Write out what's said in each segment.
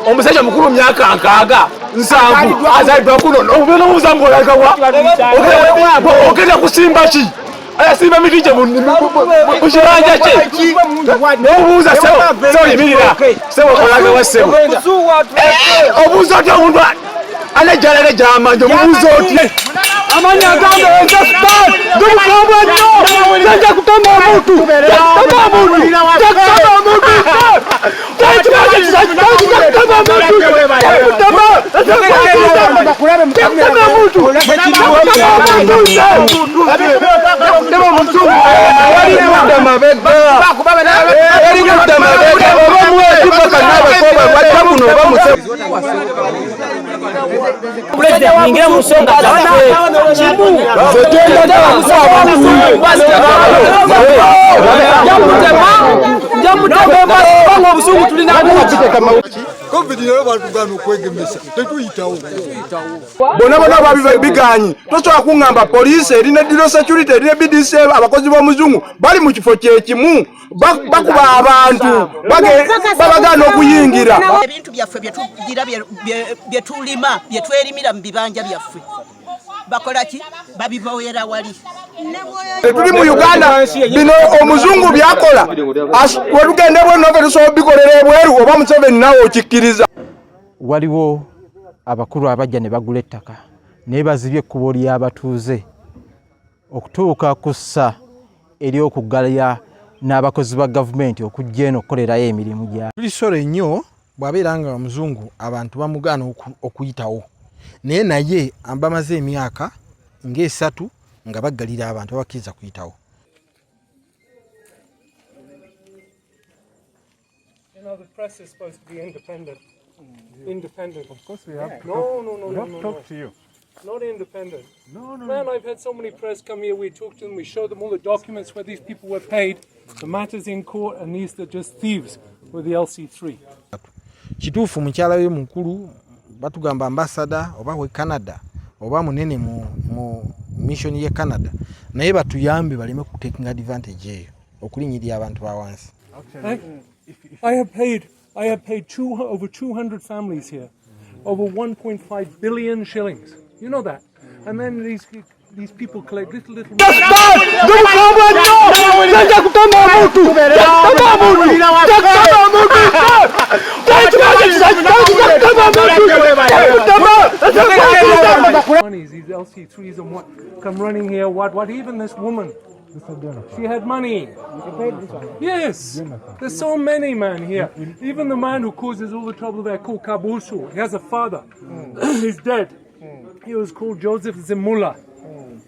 omusajja mukulu myaka nkaaga nsanvu azalibwa kuno obubeera obuzambulagawa ogenda kusimba ki ayasimba miti gye mukibanja kye nobuuza sebo yimirira sebo kolagawa sebo obuuza oti omuntu anejjalale gyamanja omubuuza oti amanya agambe enjasitani ndimukambwa nnyo najja kutema omuntu bona babi biganyi tosobola kuŋŋamba poliisi erina diro security erina BDC abakozi b'omuzungu bali mu kifo kyekimu bakuba abantu babagaana okuyingira ebintu byaffe byetulima byetwerimira mu bibanja byaffe bakola ki babibawera wali tuli mu Uganda bino omuzungu byakola welugende bwenofe tusobola bikolera ebweru oba Museveni nawe okikkiriza. Waliwo abakulu abajja ne bagula ettaka naye bazibye ekkubo ly'abatuuze okutuuka ku ssa ery'okuggalya n'abakozi ba gavumenti okujja eno okukolerayo emirimu gyabwe. Tulisolo ennyo bw'abeera nga omuzungu abantu bamugaana okuyitawo naye bamaze emyaka ng'esatu nga baggalira abantu abakkiriza kuyitawo. The press is supposed to be independent. Independent. Of course we have. No. Talk to you. Not independent. No. Man, I've had so many press come here. We talk to them. We show them all the documents where these people were paid. The matters in court, and these are just thieves with the LC3. Kituufu mukyala we mukulu batugamba ambassador oba we Canada oba munene mu mission ye Canada naye batuyambe baleme ku taking advantage eyo okulinyirira abantu bawansi. I have paid over 200 families here, over 1.5 billion shillings. You know that? And then these people collect little. These LC3s and what come running here. What? Even this woman. She had money. Yes. There's so many men here. Even the man who causes all the trouble there called Kabusu. He has a father. He's dead. He was called Joseph Zimula.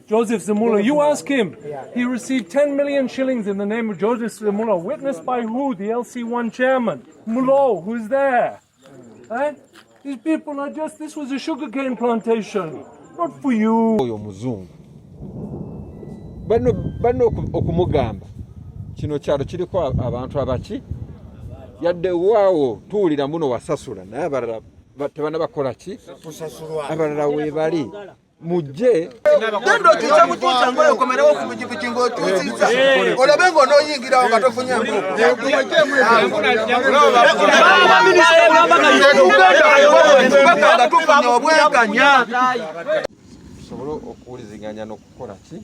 Joseph Zimula. You ask him. He received 10 million shillings in the name of Joseph Zimula. Witnessed by who? The LC1 chairman. Mulo, who's there. Right? These people are just, this was a sugarcane plantation. Not for you. Bano okumugamba kino kyalo kiriko abantu abaki yadde waawo tuwulira muno wasasula naye abalala tebana bakola ki abalala weebali mujje dendo kiza mutiza ngoyo komerewo ku pikipiki ng'otuuziza olabe ng'onooyingirawo nga tofunye tusobole okuwuliziganya n'okukola ki